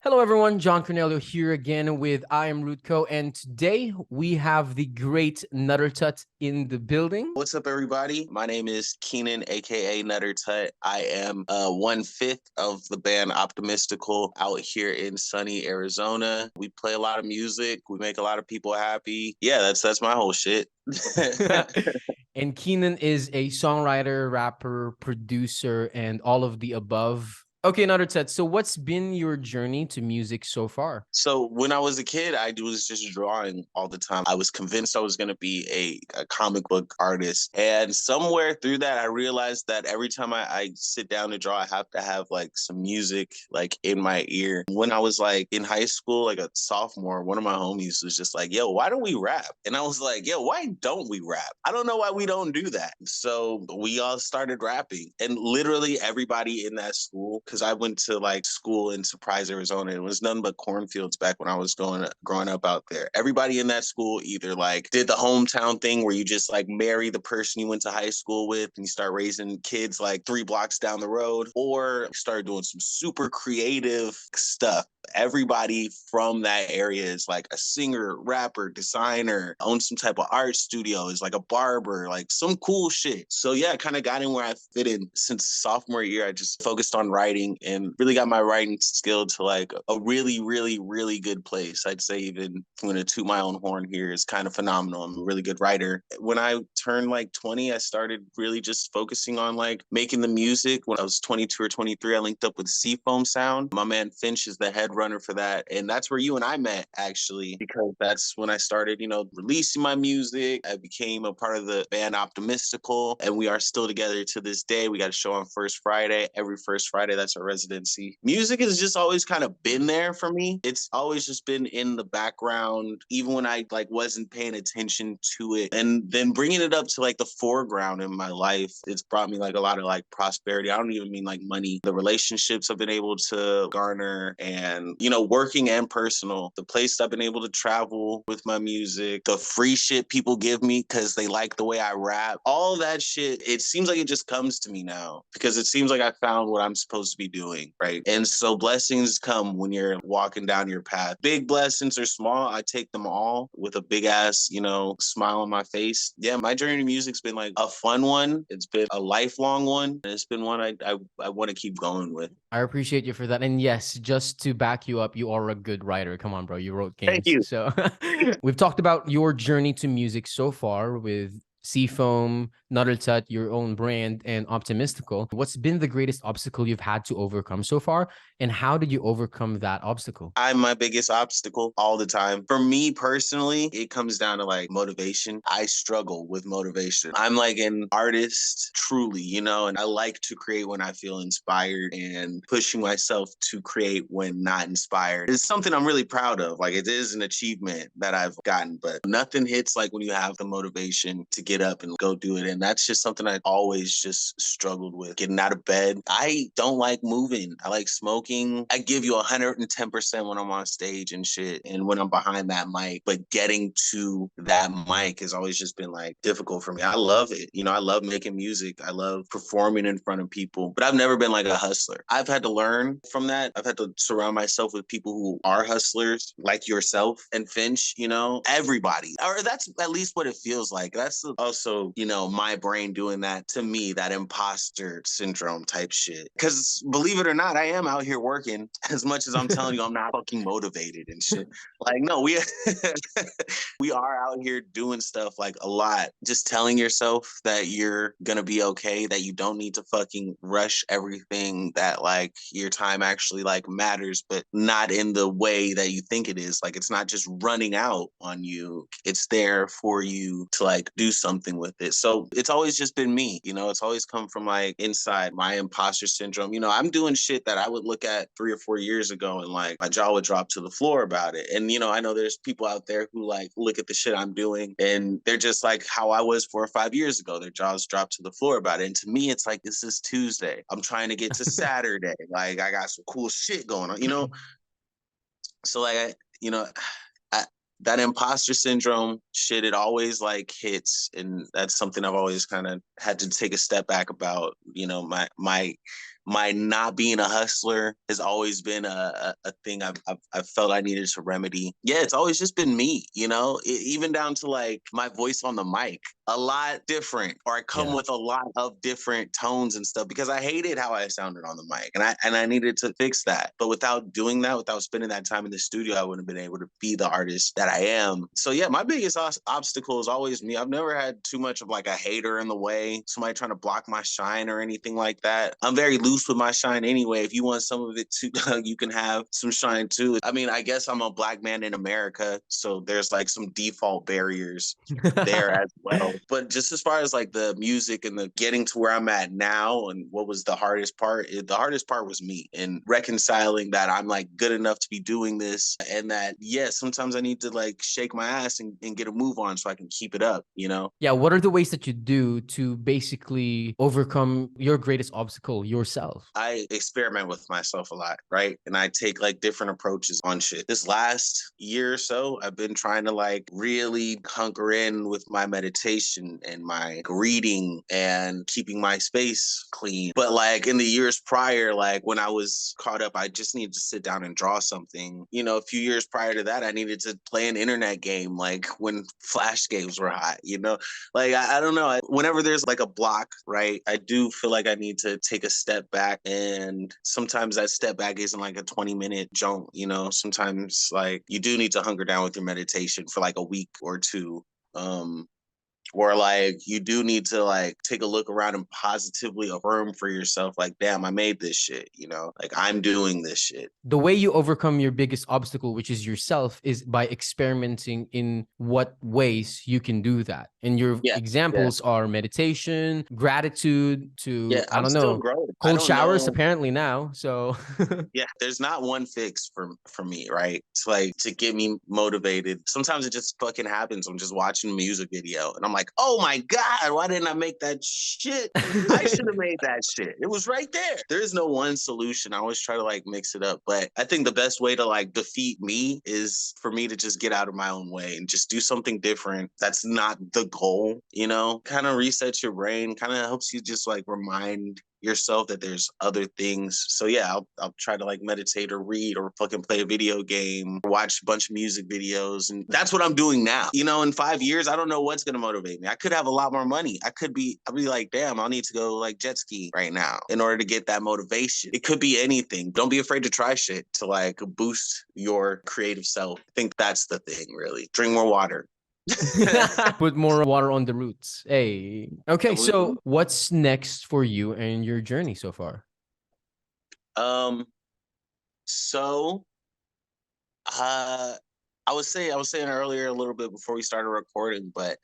Hello, everyone. John Cornelio here again with I Am Rutko, and today we have the great Nutter Tut in the building. What's up, everybody? My name is Keenan, aka Nutter Tut. I am 1/5 of the band Optimistical out here in sunny Arizona. We play a lot of music. We make a lot of people happy. Yeah, that's my whole shit. And Keenan is a songwriter, rapper, producer, and all of the above. Okay, Nutter Tut. So, what's been your journey to music so far? So when I was a kid, I was just drawing all the time. I was convinced I was going to be a comic book artist. And somewhere through that, I realized that every time I sit down to draw, I have to have like some music like in my ear. When I was like in high school, like a sophomore, one of my homies was just like, yo, why don't we rap? And I was like, yo, why don't we rap? I don't know why we don't do that. So we all started rapping. And literally everybody in that school, because I went to like school in Surprise, Arizona, it was nothing but cornfields back when I was growing up out there. Everybody in that school either like did the hometown thing where you just like marry the person you went to high school with and you start raising kids like 3 blocks down the road, or started doing some super creative stuff. Everybody from that area is like a singer, rapper, designer, owns some type of art studio, is like a barber, like some cool shit. So yeah, I kind of got in where I fit in. Since sophomore year, I just focused on writing and really got my writing skill to like a really good place. I'd say, even if I'm gonna toot my own horn here, is kind of phenomenal. I'm a really good writer. When I turned like 20, I started really just focusing on like making the music. When I was 22 or 23, I linked up with Seafoam Sound. My man Finch is the head runner for that. And that's where you and I met, actually, because that's when I started, releasing my music. I became a part of the band Optimistical, and we are still together to this day. We got a show on First Friday. Every First Friday, that's our residency. Music has just always kind of been there for me. It's always just been in the background, even when I like wasn't paying attention to it. And then bringing it up to like the foreground in my life, it's brought me like a lot of like prosperity. I don't even mean like money. The relationships I've been able to garner, and working and personal, the place I've been able to travel with my music, the free shit people give me because they like the way I rap, all that shit, it seems like it just comes to me now because it seems like I found what I'm supposed to be doing, right? And so blessings come when you're walking down your path. Big blessings or small, I take them all with a big ass, smile on my face. Yeah, my journey to music's been like a fun one. It's been a lifelong one. And it's been one I want to keep going with. I appreciate you for that. And yes, just to back you up, you are a good writer. Come on, bro. You wrote Thank games. you. So we've talked about your journey to music so far with Seafoam, Nutter Tut, your own brand, and Optimistical. What's been the greatest obstacle you've had to overcome so far? And how did you overcome that obstacle? I'm my biggest obstacle all the time. For me personally, it comes down to like motivation. I struggle with motivation. I'm like an artist, truly, and I like to create when I feel inspired, and pushing myself to create when not inspired is something I'm really proud of. Like, it is an achievement that I've gotten, but nothing hits like when you have the motivation to get up and go do it. And that's just something I always just struggled with, getting out of bed. I don't like moving. I like smoking. I give you 110% when I'm on stage and shit, and when I'm behind that mic. But getting to that mic has always just been like difficult for me. I love it. I love making music. I love performing in front of people, but I've never been like a hustler. I've had to learn from that. I've had to surround myself with people who are hustlers, like yourself and Finch, everybody. Or that's at least what it feels like. That's also, my brain doing that to me, that imposter syndrome type shit. Because believe it or not, I am out here working as much as I'm telling you I'm not fucking motivated and shit. Like, no, we we are out here doing stuff like a lot. Just telling yourself that you're gonna be okay, that you don't need to fucking rush everything, that like your time actually like matters, but not in the way that you think it is. Like, it's not just running out on you. It's there for you to like do something with it. So it's always just been me, it's always come from like inside my imposter syndrome. I'm doing shit that I would look at 3 or 4 years ago and like my jaw would drop to the floor about it. And I know there's people out there who like look at the shit I'm doing and they're just like how I was 4 or 5 years ago. Their jaws drop to the floor about it. And to me, it's like, this is Tuesday. I'm trying to get to Saturday. Like, I got some cool shit going on. So like, I, that imposter syndrome shit, it always like hits, and that's something I've always kind of had to take a step back about. My my not being a hustler has always been a thing I've felt I needed to remedy. Yeah, it's always just been me, you know, even down to like my voice on the mic, a lot different, or I come Yeah. with a lot of different tones and stuff because I hated how I sounded on the mic, and I needed to fix that. But without doing that, without spending that time in the studio, I wouldn't have been able to be the artist that I am. So yeah, my biggest obstacle is always me. I've never had too much of like a hater in the way, somebody trying to block my shine or anything like that. I'm very loose with my shine anyway. If you want some of it too, you can have some shine too. I mean, I guess I'm a black man in America, so there's like some default barriers there as well. But just as far as like the music and the getting to where I'm at now and what was the hardest part, the hardest part was me and reconciling that I'm like good enough to be doing this, and that, yeah, sometimes I need to like shake my ass and get a move on so I can keep it up, you know? Yeah, what are the ways that you do to basically overcome your greatest obstacle yourself? I experiment with myself a lot, right? And I take like different approaches on shit. This last year or so, I've been trying to like really hunker in with my meditation and my reading and keeping my space clean. But like in the years prior, like when I was caught up, I just needed to sit down and draw something. You know, a few years prior to that, I needed to play an internet game like when flash games were hot, you know? Like, I don't know. Whenever there's like a block, right, I do feel like I need to take a step back. And sometimes that step back isn't like a 20-minute jump, you know? Sometimes like you do need to hunker down with your meditation for like a week or two. Um, or like you do need to like take a look around and positively affirm for yourself, like, damn, I made this shit, you know, like I'm doing this shit. The way you overcome your biggest obstacle, which is yourself, is by experimenting in what ways you can do that. And your Yeah. Yeah. examples are meditation, gratitude, Yeah. to, I I'm don't still know, growing. I cold don't showers know. apparently now. So Yeah, there's not one fix for me, right? It's like to get me motivated. Sometimes it just fucking happens. I'm just watching a music video and I'm like, oh my God, why didn't I make that shit? I should have made that shit. It was right there. There is no one solution. I always try to like mix it up. But I think the best way to like defeat me is for me to just get out of my own way and just do something different. That's not the goal, you know? Kind of resets your brain, kind of helps you just like remind yourself that there's other things. So yeah, I'll try to like meditate or read or fucking play a video game, or watch a bunch of music videos. And that's what I'm doing now. You know, in 5 years, I don't know what's gonna motivate me. I could have a lot more money. I'll be like, damn, I'll need to go like jet ski right now in order to get that motivation. It could be anything. Don't be afraid to try shit to like boost your creative self. I think that's the thing, really. Drink more water. put more water on the roots. Hey. Okay, so um, what's next for you and your journey so far? so uh I was saying earlier a little bit before we started recording, but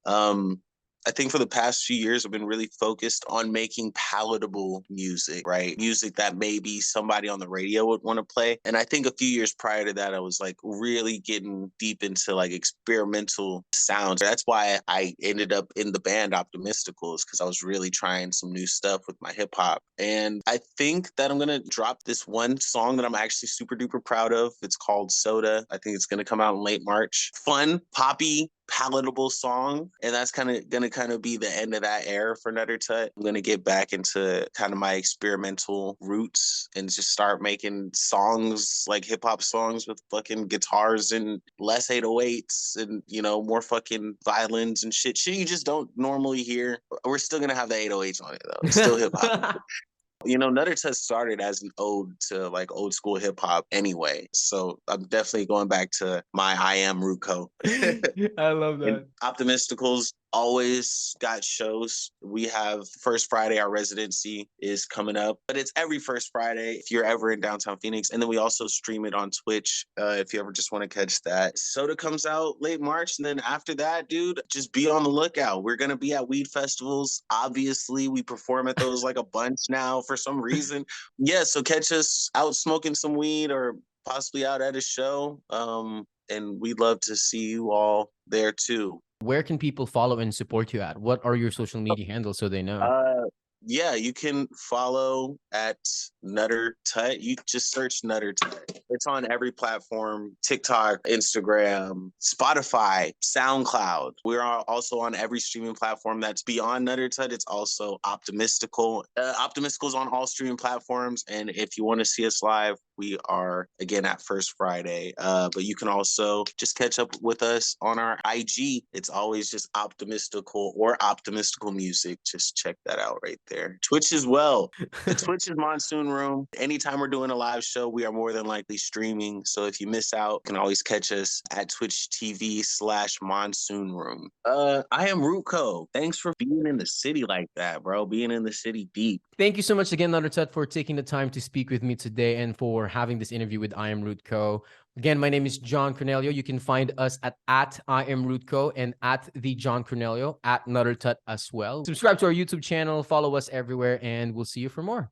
um, I think for the past few years, I've been really focused on making palatable music, right? Music that maybe somebody on the radio would want to play. And I think a few years prior to that, I was like really getting deep into like experimental sounds. That's why I ended up in the band Optimisticals, because I was really trying some new stuff with my hip hop. And I think that I'm going to drop this one song that I'm actually super duper proud of. It's called Soda. I think it's going to come out in late March. Fun, poppy, palatable song, and that's gonna be the end of that era for Nutter Tut. I'm gonna get back into kind of my experimental roots and just start making songs like hip hop songs with fucking guitars and less 808s and, you know, more fucking violins and shit you just don't normally hear. We're still gonna have the 808s on it though. It's still hip hop. You know, Nutter Tut started as an ode to like old school hip hop anyway. So I'm definitely going back to my I am Ruko. I love And that. Optimisticals always got shows. We have first Friday, our residency is coming up, but it's every first Friday if you're ever in downtown Phoenix. And then we also stream it on Twitch if you ever just want to catch that. Soda comes out late March. And then after that, dude, just be on the lookout. We're going to be at weed festivals. Obviously, we perform at those like a bunch now for some reason. Yeah, so catch us out smoking some weed or possibly out at a show. And we'd love to see you all there too. Where can people follow and support you at? What are your social media handles so they know? Uh, yeah, you can follow at Nutter Tut. You just search Nutter Tut. It's on every platform: TikTok, Instagram, Spotify, SoundCloud. We're also on every streaming platform that's beyond Nutter Tut. It's also Optimistical. Optimistical is on all streaming platforms. And if you want to see us live, we are again at First Friday. But you can also just catch up with us on our IG. It's always just Optimistical or Optimistical Music. Just check that out right there. Twitch as well. The Twitch is Monsoon Room. Anytime we're doing a live show, we are more than likely streaming. So if you miss out, you can always catch us at Twitch TV/Monsoon Room. I am Ruko. Thanks for being in the city like that, bro. Being in the city deep. Thank you so much again, Nutter Tut, for taking the time to speak with me today and for having this interview with I Am Root Co. Again, my name is John Cornelio. You can find us at I Am Root Co. and at the John Cornelio at Nutter Tut as well. Subscribe to our YouTube channel, follow us everywhere, and we'll see you for more.